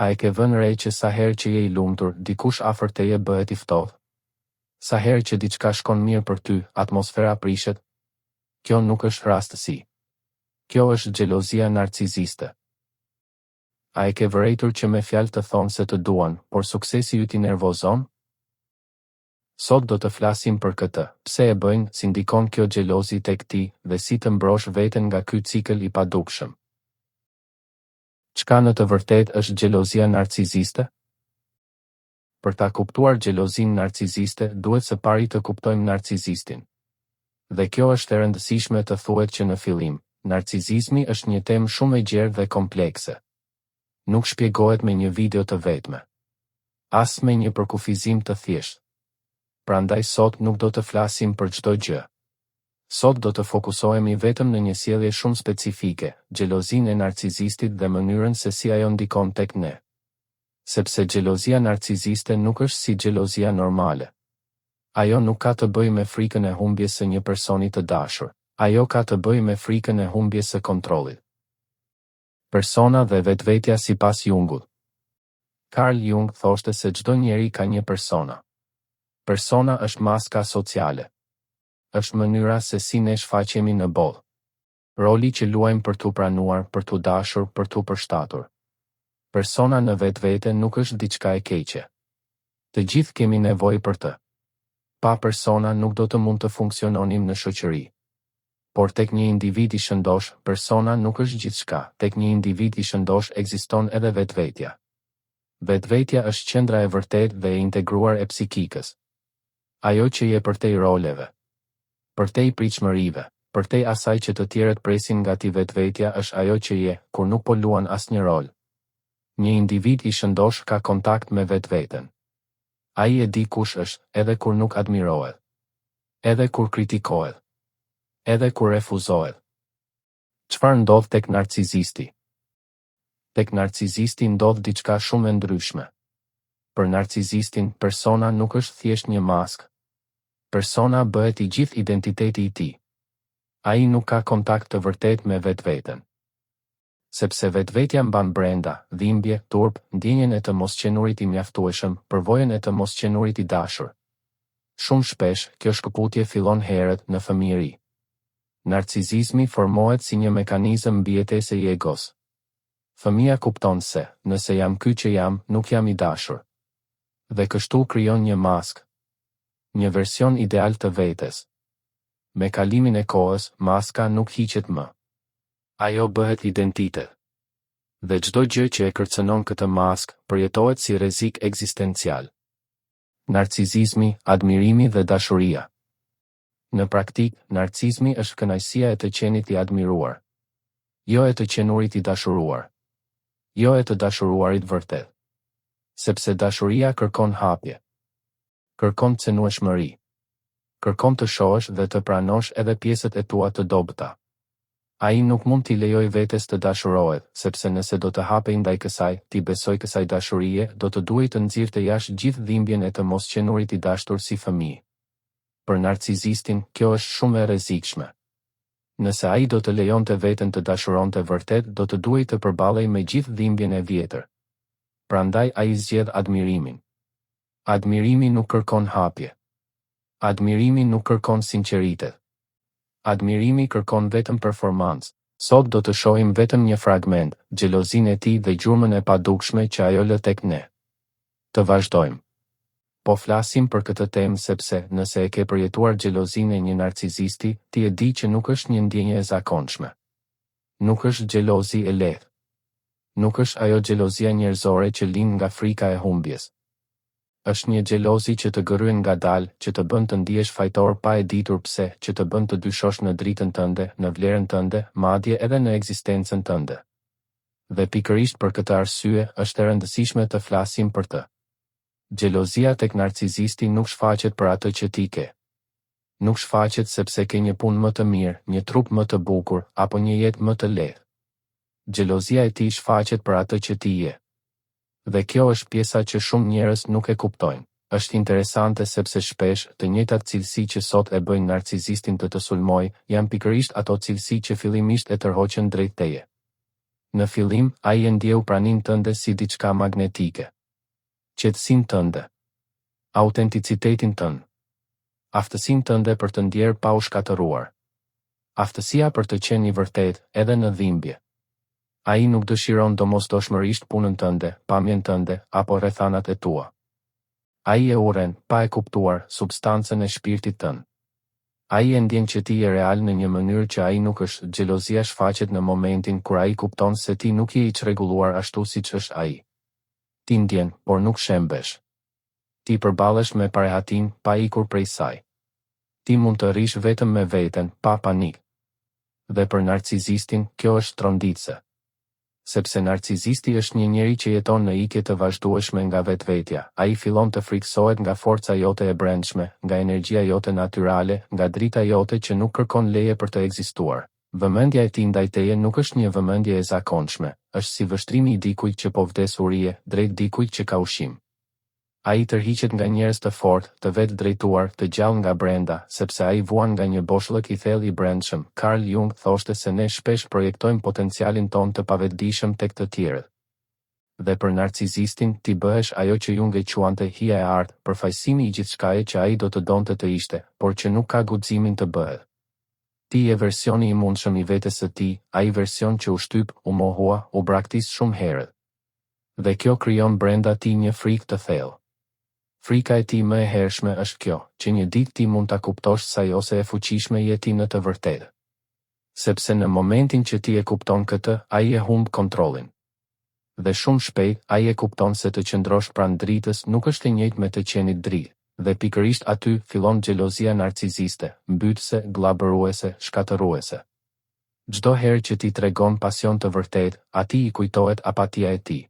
A e ke vënë re që sa herë që je i lumtur, dikush afër teje bëhet i ftohtë? Sa herë që diçka shkon mirë për ty, atmosfera prishet? Kjo nuk është rastësi. Kjo është xhelozia narciziste. A e ke vërejtur që me fjalë të thonë se të duan, por suksesi ju t'i nervozon? Sot do të flasim për këtë, pse e bëjnë, si ndikon kjo xhelozi tek ti, dhe si të mbrosh veten nga ky cikël i padukshëm. Çka në të vërtetë është xhelozia narciziste? Për ta kuptuar xhelozin narciziste, duhet së pari të kuptojmë narcizistin. Dhe kjo është e rëndësishme të thuhet që në fillim, narcizizmi është një temë shumë e gjerë dhe komplekse. Nuk shpjegohet me një video të vetme. As me një përkufizim të thjeshtë. Prandaj sot nuk do të flasim për çdo gjë. Sot do të fokusohemi vetëm në një sjellje shumë specifike, xhelozinë e narcizistit dhe mënyrën se si ajo ndikon tek ne. Sepse xhelozia narciziste nuk është si xhelozia normale. Ajo nuk ka të bëjë me frikën e humbjes së një personi të dashur. Ajo ka të bëjë me frikën e humbjes së kontrollit. Persona dhe vetvetja sipas Jungut. Carl Jung thoshte se çdo njeri ka një persona. Persona është maska sociale. Është mënyra se si ne shfaqemi në botë. Roli që luajmë për t'u pranuar, për t'u dashur, për t'u përshtatur. Persona në vetvete nuk është diçka e keqe. Të gjithë kemi nevojë për të. Pa persona nuk do të mund të funksiononim në shoqëri. Por tek një individ i shëndosh, persona nuk është gjithçka. Tek një individ i shëndosh ekziston edhe vetvetja. Vetvetja është qendra e vërtetë dhe e integruar e psikikës. Ajo që je përtej roleve, përtej pritshmërive, përtej asaj që të tjerët presin nga ti vetvetja është ajo që je, kur nuk po luan asnjë rol. Një individ i shëndosh ka kontakt me vetveten. Ai e di kush është, edhe kur nuk admirohet, edhe kur kritikohet, edhe kur refuzohet. Çfarë ndodh tek narcizisti? Tek narcizisti ndodh diçka shumë e ndryshme. Për narcizistin, persona nuk është thjesht një maskë. Persona bëhet i gjithë identiteti i tij. Ai nuk ka kontakt të vërtetë me vetveten. Sepse vetvetja mban brenda, dhimbje, turp, ndjenjen e të mosqenurit i mjaftueshëm, përvojën e të mosqenurit i dashur. Shumë shpesh, kjo shkëputje fillon herët në fëmijëri. Narcizizmi formohet si një mekanizëm mbijetese i egos. Fëmia kupton se, nëse jam ky që jam, nuk jam i dashur. Dhe kështu krijon një maskë. Një version ideal të vetes. Me kalimin e kohës, maska nuk hiqet më. Ajo bëhet identitet. Dhe çdo gjë që e kërcënon këtë maskë, përjetohet si rrezik ekzistencial. Narcizizmi, admirimi dhe dashuria. Në praktik, narcizmi është kënaqësia e të qenit i admiruar. Jo e të qenurit i dashuruar. Jo e të dashuruarit vërtet. Sepse dashuria kërkon hapje. Kërkon cenueshmëri. Kërkon të shohësh dhe të pranosh edhe pjesët e tua të dobëta. Ai nuk mund t'i lejoj vetes të dashurohet, sepse nëse do të hapej ndaj kësaj, ti besoj kësaj dashurie, do të duhej të nxirrte jashtë gjithë dhimbjen e të mosqenurit i dashur si fëmijë. Për narcizistin, kjo është shumë e rrezikshme. Nëse ai do të lejonte veten të dashuronte vërtet, do të duhej të përballej me gjithë dhimbjen e vjetër. Prandaj ai zgjedh admirimin. Admirimi nuk kërkon hapje. Admirimi nuk kërkon sinqeritet. Admirimi kërkon vetëm performancë. Sot do të shohim vetëm një fragment, xhelozinë e tij dhe gjurmën e padukshme që ajo lë tek ne. Të vazhdojmë. Po flasim për këtë temë sepse, nëse e ke përjetuar xhelozinë e një narcizisti, ti e di që nuk është një ndjenjë e zakonshme. Nuk është xhelozi e lehtë. Nuk është ajo xhelozia njerëzore që lind nga frika e humbjes. Është një xhelozi që të gërryen ngadalë, që të bën të ndihesh fajtor pa e ditur pse, që të bën të dyshosh në dritën tënde, në vlerën tënde, madje edhe në ekzistencën tënde. Dhe pikërisht për këtë arsye, është e rëndësishme të flasim për të. Xhelozia tek narcizisti nuk shfaqet për atë që ti ke. Nuk shfaqet sepse ke një punë më të mirë, një trup më të bukur, apo një jetë më të lehtë. Xhelozia e tij shfaqet për atë që ti je. Dhe kjo është pjesa që shumë njerëz nuk e kuptojnë. Është interesante sepse shpesh të njëjtat cilësi që sot e bëjnë narcizistin të sulmojë, janë pikërisht ato cilësi që fillimisht e tërhoqën drejt teje. Në fillim, ai e ndjeu praninë tënde si diçka magnetike. Qetësinë tënde. Autenticitetin tënd. Aftësinë tënde për të ndjerë pa u shkatëruar. Aftësia për të qenë i vërtet, edhe në dhimbje. Ai nuk dëshiron domosdoshmërisht punën tënde, pamjen tënde, apo rrethanat e tua. Ai e urren, pa e kuptuar, substancën e shpirtit tënd. Ai e ndjen që ti je real në një mënyrë që ai nuk është. Xhelozia shfaqet në momentin kur ai kupton se ti nuk je i çrregulluar ashtu siç është ai. Ti ndjen, por nuk shembesh. Ti përballesh me parehatin, pa ikur prej saj. Ti mund të rish vetëm me veten, pa panik. Dhe për narcisistin, kjo është tronditse. Sepse narcisisti është një njeri që jeton në ikje të vazhdueshme nga vetvetja, ai fillon të friksohet nga forca jote e brendshme, nga energjia jote natyrale, nga drita jote që nuk kërkon leje për të ekzistuar. Vëmendja e tij ndaj teje nuk është një vëmendje e zakonshme, është si vështrimi i dikujt që po vdes urie, drejt dikujt që ka ushqim. Ai tërhiqet nga njerëz të fortë, të vetë drejtuar, të gjallë nga brenda, sepse ai vuan nga një boshllëk i thellë i brendshëm. Carl Jung thoshte se ne shpesh projektojmë potencialin ton të pavetdijshëm tek të tjerët. Dhe për narcisistin, ti bëhesh ajo që Jung e quante hija e artë, përfaqësimi i gjithçkaje që ai do të donte të ishte, por që nuk ka guximin të bëhet. Ti je versioni i mundshëm i vetes së tij, ai version që u shtyp, u mohua, u braktis shumë herët. Dhe kjo krijon brenda ti një frikë të thellë. Frika e ti më e hershme është kjo, që një ditë ti mund ta kuptosh sa ose e fuqishme je ti në të vërtetë. Sepse në momentin që ti e kupton këtë, ai e humb kontrollin. Dhe shumë shpejt, ai e kupton se të qëndrosh pranë dritës nuk është e njëjtë me të qenit dritë, dhe pikërisht aty fillon xhelozia narcisiste, mbytëse, glabëruese, shkatëruese. Çdo herë që ti tregon pasion të vërtetë, atij i kujtohet apatia e tij.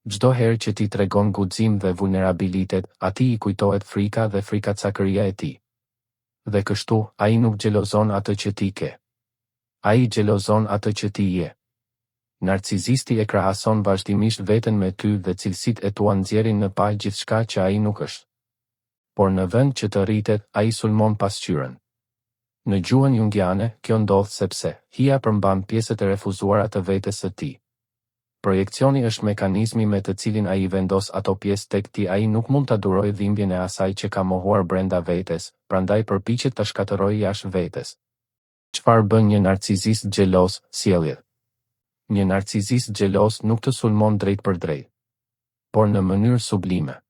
Çdo herë që ti tregon guxim dhe vulnerabilitet, atij i kujtohet frika dhe frikacakëria e tij. Dhe kështu, ai nuk xhelozon atë që ti ke. Ai xhelozon atë që ti je. Narcisisti e krahason vazhdimisht veten me ty dhe cilësitë e tua nxjerrin në pa gjithçka që ai nuk është. Por në vend që të rritet, ai sulmon pasqyrën. Në gjuhën jungiane, kjo ndodh sepse hija përmban pjesët e refuzuara të vetes së tij. Projekcioni është mekanizmi me të cilin ai vendos ato pjesë tek ti. Ai nuk mund ta durojë dhimbjen e asaj që ka mohuar brenda vetes, prandaj përpiqet ta shkatërrojë jashtë vetes. Çfarë bën një narcisist xheloz? Sjelljet. Një narcisist xheloz nuk të sulmon drejt për drejt, por në mënyrë sublime.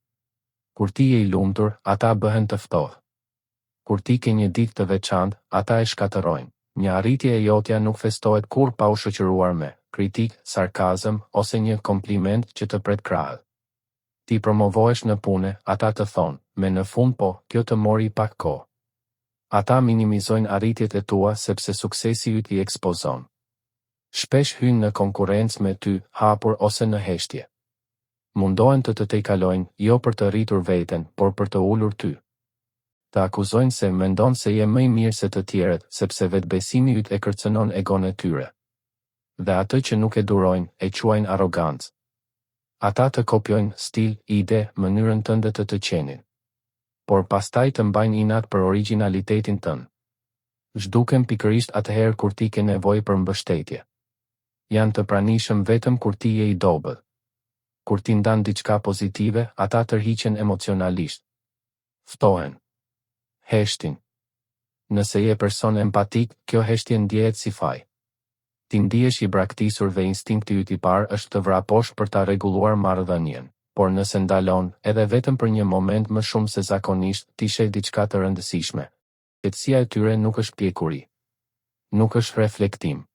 Kur ti je i lumtur, ata bëhen të ftohtë. Kur ti ke një ditë të veçantë, ata e shkatërrojnë. Një arritje e jotja nuk festohet kur pa u shoqëruar me kritik, sarkazëm, ose një kompliment që të pret krahët. Ti promovohesh në punë, ata të thonë, me në fund po, kjo të mori pak kohë. Ata minimizojnë arritjet e tua sepse suksesi yt i ekspozon. Shpesh hynë në konkurrencë me ty, hapur ose në heshtje. Mundohen të të tejkalojnë, jo për të rritur veten, por për të ulur ty. Të akuzojnë se mendon se je më i mirë se të tjerët, sepse vetbesimi yt e kërcënon egon e tyre. Dhe atë që nuk e durojnë, e quajnë arrogancë. Ata të kopjojnë stil, ide, mënyrën tënde të qenin. Por pastaj të mbajnë inat për origjinalitetin tënd. Zhduken pikërisht atëherë kur ti ke nevojë për mbështetje. Janë të pranishëm vetëm kur ti je i dobët. Kur ti ndan diçka pozitive, ata tërhiqen emocionalisht. Ftohen. Heshtin. Nëse je person empatik, kjo heshtje ndjehet si faj. Ti ndihesh i braktisur dhe instinkti yt i parë është të vraposh për ta rregulluar marrëdhënien, por nëse ndalon, edhe vetëm për një moment më shumë se zakonisht, ti sheh diçka të rëndësishme. Qetësia e tyre nuk është pjekuri. Nuk është reflektim.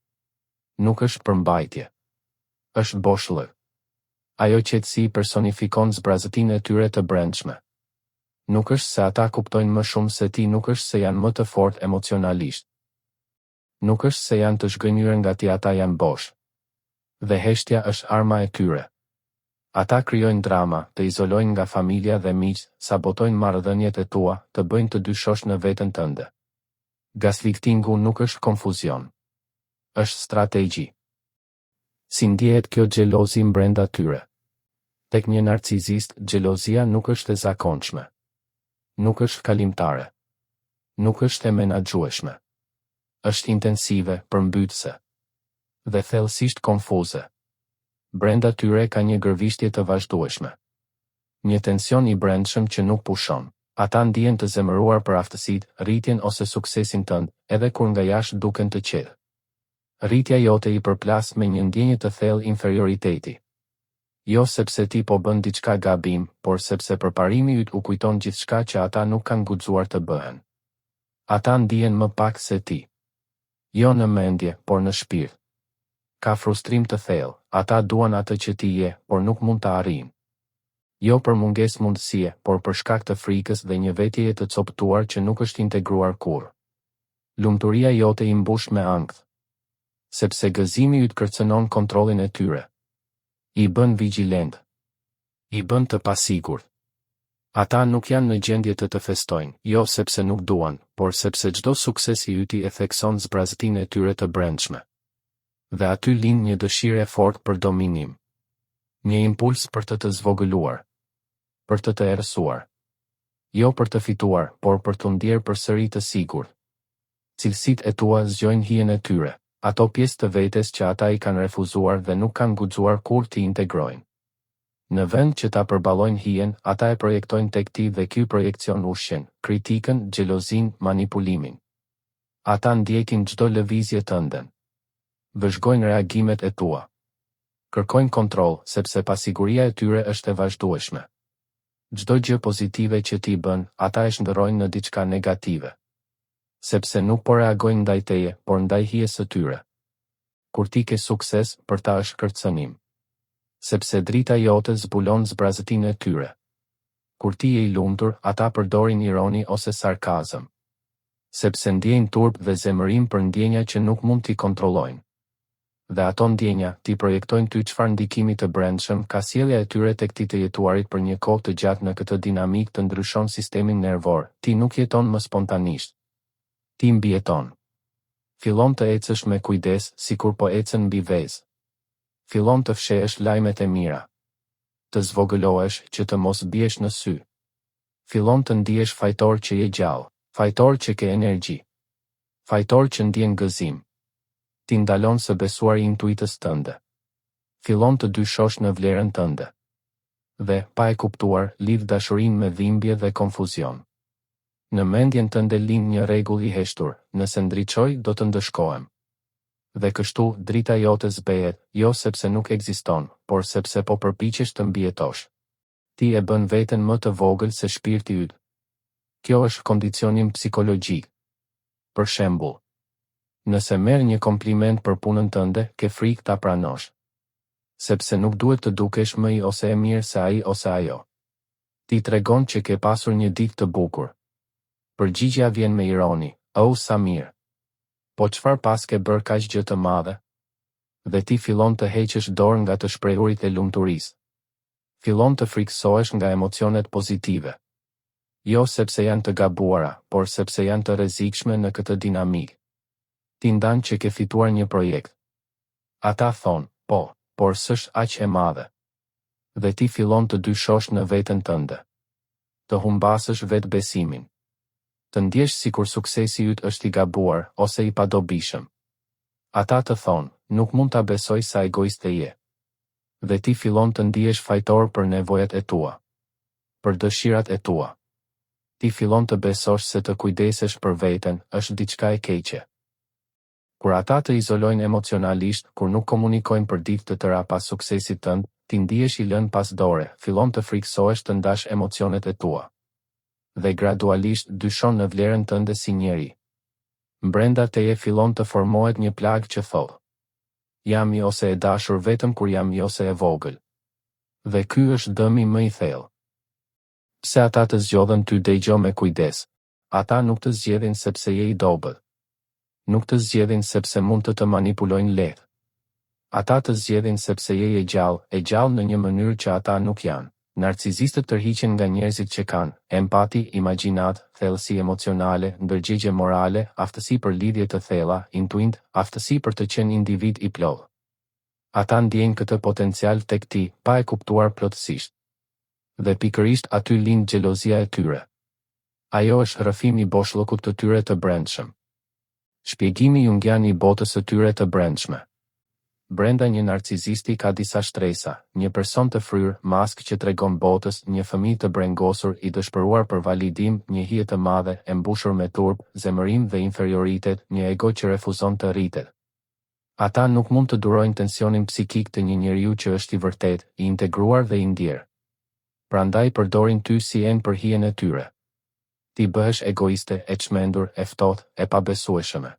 Nuk është përmbajtje. Është boshllëk. Ajo qetësi personifikon zbrazëtinë e tyre të brendshme. Nuk është se ata kuptojnë më shumë se ti, nuk është se janë më të fortë emocionalisht. Nuk është se janë të zhgënjur nga ti, ata janë bosh. Dhe heshtja është arma e tyre. Ata krijojnë drama, të izolojnë nga familja dhe miq, sabotojnë marrëdhëniet e tua, të bëjnë të dyshosh në veten tënde. Gaslightingu nuk është konfuzion. Është strategji. Si ndjehet kjo xhelozi brenda tyre? Tek një narcisist, xhelozia nuk është e zakonshme. Nuk është kalimtare. Nuk është e menaxhueshme. Është intensive, përmbytëse. dhe thellësisht konfuze. Brenda tyre ka një gërvishtje të vazhdueshme. Një tension I brendshëm që nuk pushon. Ata ndihen të zemëruar për aftësitë, rritjen ose suksesin tënd, edhe kur nga jashtë duken të qetë. Rritja jote I përplas me një ndjenjë të thellë inferioriteti. Jo sepse ti po bën diçka gabim, por sepse përparimi yt u kujton gjithçka që ata nuk kanë guxuar të bëhen. Ata ndihen më pak se ti. Jo në mendje, por në shpirt. Ka frustrim të thellë, ata duan atë që ti je, por nuk mund ta arrijnë. Jo për mungesë mundësie, por për shkak të frikës dhe një vetjeje të coptuar që nuk është integruar kurrë. Lumturia jote I mbush me ankth. Sepse gëzimi yt kërcënon kontrollin e tyre. I bën vigjilent. I bën të pasigurt. Ata nuk janë në gjendje të festojnë, jo sepse nuk duan, por sepse çdo sukses I yti e thekson zbrazëtinë e tyre të brendshme. Dhe aty lind një dëshirë e fortë për dominim. Një impuls për të zvogëluar. Për të errësuar. Jo për të fituar, por për të ndjerë përsëri të sigurt. Cilësitë e tua zgjojnë hijen e tyre, ato pjesë të vetes që ata I kanë refuzuar dhe nuk kanë guxuar kurrë t'i integrojnë. Në vend që ta përballojnë hijen, ata e projektojnë tek ti dhe ky projekcion ushqen kritikën, xhelozin, manipulimin. Ata ndjekin çdo lëvizje tënde. Vëzhgojnë reagimet e tua. Kërkojnë kontroll, sepse pasiguria e tyre është e vazhdueshme. Çdo gjë pozitive që ti bën, ata e shndërrojnë në diçka negative. Sepse nuk po reagojnë ndaj teje, por ndaj hijes së tyre. Kur ti ke sukses, për ta është kërcënim. Sepse drita jote zbulon zbrazëtinë e tyre. Kur ti je I lumtur, ata përdorin ironi ose sarkazëm. Sepse ndjejnë turp dhe zemërim për ndjenja që nuk mund t'i kontrollojnë. Dhe ato ndjenja, ti projektojnë ty çfarë ndikimi të brendshëm ka sjellja e tyre tek ti të jetuarit për një kohë të gjatë në këtë dinamik të ndryshon sistemin nervor, ti nuk jeton më spontanisht. Ti mbijeton. Fillon të ecësh me kujdes, sikur po ecën mbi vezë. Fillon të fshehesh lajmet e mira. Të zvogëlohesh që të mos biesh në sy. Fillon të ndihesh fajtor që je gjallë, fajtor që ke energji. Fajtor që ndjen gëzim. Ti ndalon së besuar I intuitës tënde. Fillon të dyshosh në vlerën tënde. Dhe, pa e kuptuar, lidh dashurinë me dhimbje dhe konfuzion. Në mendjen tënde lind një rregull I heshtur, nëse ndriçoj do të ndëshkohem. Dhe kështu, drita jote zbehet, jo sepse nuk ekziston, por sepse po përpiqesh të mbijetosh. Ti e bën veten më të vogël se shpirti yt. Kjo është kondicionim psikologjik. Për shembull, nëse merr një kompliment për punën tënde, ke frikë ta pranosh. Sepse nuk duhet të dukesh më I ose e mirë se ai ose ajo. Ti tregon që ke pasur një ditë të bukur. Përgjigjja vjen me ironi, "Oh, sa mirë. Po çfarë pas ke bërë kaq gjë të madhe?" Dhe ti fillon të heqësh dorë nga të shprehurit e lumturisë. Fillon të friksohesh nga emocionet pozitive. Jo sepse janë të gabuara, por sepse janë të rrezikshme në këtë dinamik. Ti ndan që ke fituar një projekt. Ata thonë, po, por s'është aq e madhe. Dhe ti fillon të dyshosh në veten tënde. Të humbasësh vetbesimin. Të ndjesh sikur suksesi yt është I gabuar ose I padobishëm. Ata të thonë, nuk mund ta besoj sa egoiste je. Dhe ti fillon të ndihesh fajtor për nevojat e tua. Për dëshirat e tua. Ti fillon të besosh se të kujdesesh për veten është diçka e keqe. Kur ata të izolojnë emocionalisht, kur nuk komunikojnë për ditë të tëra pas suksesit tënd, ti ndihesh I lënë pas dore, fillon të friksohesh të ndash emocionet e tua. Dhe gradualisht dyshon në vlerën tënde si njeri. Brenda teje fillon të formohet një plagë që thotë: "Jam I ose e dashur vetëm kur jam I ose e vogël." Dhe ky është dëmi më I thellë. Pse ata të zgjodhen ty dëgjo me kujdes? Ata nuk të zgjedhin sepse je I dobët. Nuk të zgjedhin sepse mund të manipulojnë lehtë. Ata të zgjedhin sepse je I gjallë në një mënyrë që ata nuk janë. Narcizistët tërhiqen nga njerëzit që kanë empati, imagjinat, thellësi emocionale, ndërgjegje morale, aftësi për lidhje të thella, intuit, aftësi për të qenë individ I plot. Ata ndjejnë këtë potencial tek ti, pa e kuptuar plotësisht. Dhe pikërisht aty lind xhelozia e tyre. Ajo është rrëfimi I boshllokut të tyre të brendshëm. Shpjegimi jungian I botës së tyre të brendshme. Brenda një narcizisti ka disa shtresa, një person të fryrë, mask që tregon botës, një fëmijë të brengosur i dëshpëruar për validim, një hije të madhe, e mbushur me turp, zemërim dhe inferioritet, një ego që refuzon të rritet. Ata nuk mund të durojnë tensionin psikik të një njeriu që është i vërtet, i integruar dhe i ndjerë. Prandaj përdorin ty si enë për hijen e tyre. Ti bëhesh egoiste, e çmendur, e ftohtë, e pabesueshme.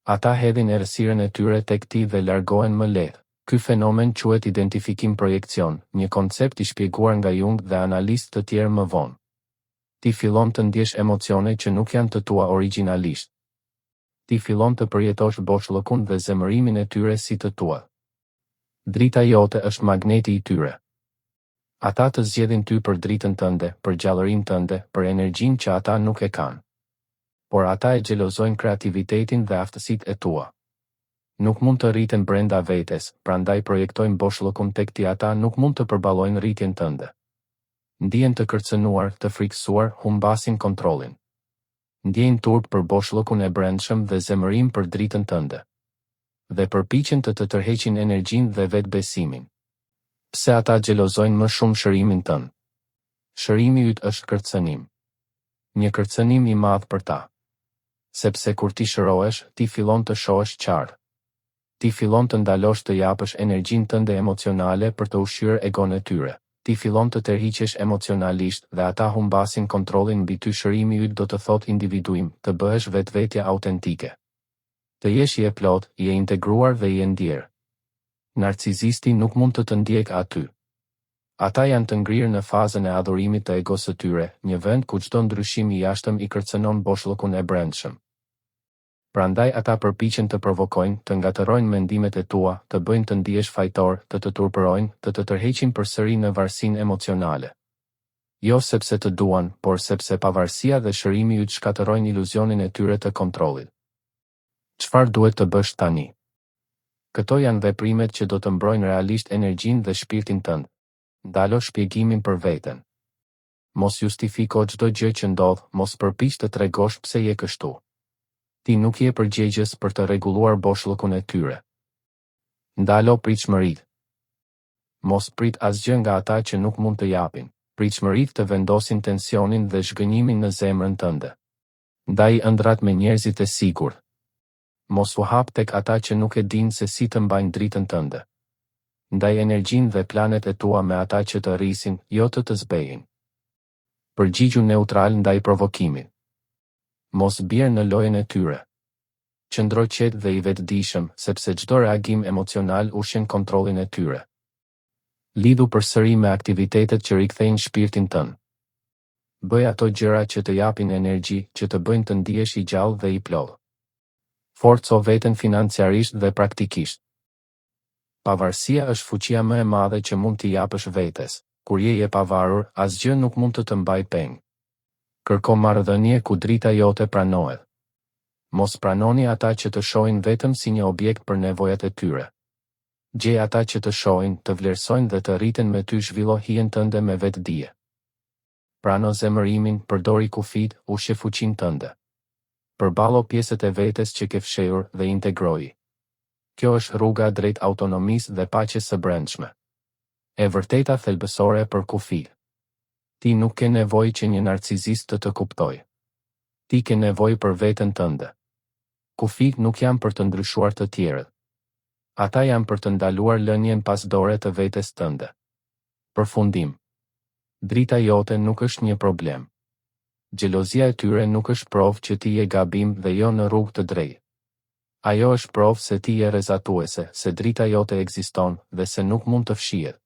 Ata hedhin errësirën e tyre tek ti dhe largohen më lehtë. Ky fenomen quhet identifikim projekcion, një koncept i shpjeguar nga Jung dhe analistë të tjerë më vonë. Ti fillon të ndjesh emocione që nuk janë të tua origjinalisht. Ti fillon të përjetosh boshllëkun dhe zemërimin e tyre si të tua. Drita jote është magneti i tyre. Ata të zgjedhin ty për dritën tënde, për gjallërinë tënde, për energjinë që ata nuk e kanë. Por ata e xhelozojnë kreativitetin dhe aftësitë e tua. Nuk mund të rriten brenda vetes, prandaj projektojnë boshllëkun tek ti. Ata nuk mund të përballojnë rritjen tënde. Ndihen të kërcënuar, të frikësuar, humbasin kontrollin. Ndjejnë turp për boshllëkun e brendshëm dhe zemërim për dritën tënde. Dhe përpiqen të tërheqin energjinë dhe vetbesimin. Pse ata xhelozojnë më shumë shërimin tënd? Shërimi yt është kërcënim. Një kërcënim i madh për ta. Sepse kur ti shërohesh, ti fillon të shohesh qartë. Ti fillon të ndalosh të japësh energjinë tënde emocionale për të ushqyer egon e tyre. Ti fillon të tërhiqesh emocionalisht dhe ata humbasin kontrollin mbi ty. Shërimi yt do të thotë individuim, të bëhesh vetvetja autentike. Të jesh i plot, i integruar dhe i ndjerë. Narcizisti nuk mund të ndjek aty. Ata janë të ngrirë në fazën e adhurimit të egos së tyre, një vend ku çdo ndryshim i jashtëm i kërcënon boshllëkun e brendshëm. Prandaj ata përpiqen të provokojnë, të ngatërojnë mendimet e tua, të bëjnë të ndihesh fajtor, të turpërojnë, të tërheqin përsëri në varësinë emocionale. Jo sepse të duan, por sepse pavarësia dhe shërimi yt shkatërrojnë iluzionin e tyre të kontrollit. Çfarë duhet të bësh tani? Këto janë veprimet që do të mbrojnë realisht energjinë dhe shpirtin tënd. Ndalo shpjegimin për veten. Mos justifiko çdo gjë që ndodh, mos përpiq të tregosh pse je kështu. Ti nuk je përgjegjës për të rregulluar boshllëkun e tyre. Ndalo pritshmëritë. Mos prit asgjë nga ata që nuk mund të japin. Pritshmëritë të vendosin tensionin dhe zhgënjimin në zemrën tënde. Ndaj ëndrat me njerëzit e sigurt. Mos u hap tek ata që nuk e dinë se si të mbajnë dritën tënde. Ndaj energjinë dhe planet e tua me ata që të rrisin, jo të zbejin. Përgjigju neutral ndaj provokimit. Mos bjerë në lojën e tyre. Qëndro qetë dhe i vetëdijshëm, sepse çdo reagim emocional ushqen kontrollin e tyre. Lidhu përsëri me aktivitetet që rikthejnë shpirtin tënd. Bëj ato gjëra që të japin energji, që të bëjnë të ndihesh i gjallë dhe i plotë. Forco veten financiarisht dhe praktikisht. Pavarësia është fuqia më e madhe që mund t'i japësh vetes. Kur je i pavarur, asgjë nuk mund të mbaj peng. Kërko marrëdhënie ku drita jote pranohet. Mos pranoni ata që të shohin vetëm si një objekt për nevojat e tyre. Gjej ata që të shohin, të vlerësojnë dhe të rriten me ty. Zhvillo hijen tënde me vetdije. Prano zemërimin, përdori kufit, ushqe fuqinë tënde. Përballo pjesët e vetes që ke fshehur dhe integroji. Kjo është rruga drejt autonomisë dhe paqes së brendshme. E vërteta thelbësore për kufi. Ti nuk ke nevojë që një narcizist të kuptojë. Ti ke nevojë për veten tënde. Kufit nuk janë për të ndryshuar të tjerët. Ata janë për të ndaluar lënien pasdore të vetes tënde. Përfundim. Drita jote nuk është një problem. Xhelozia e tyre nuk është provë që ti je gabim dhe jo në rrugë të drejtë. Ajo është provë se ti je rrezatuese, se drita jote ekziston dhe se nuk mund të fshihet.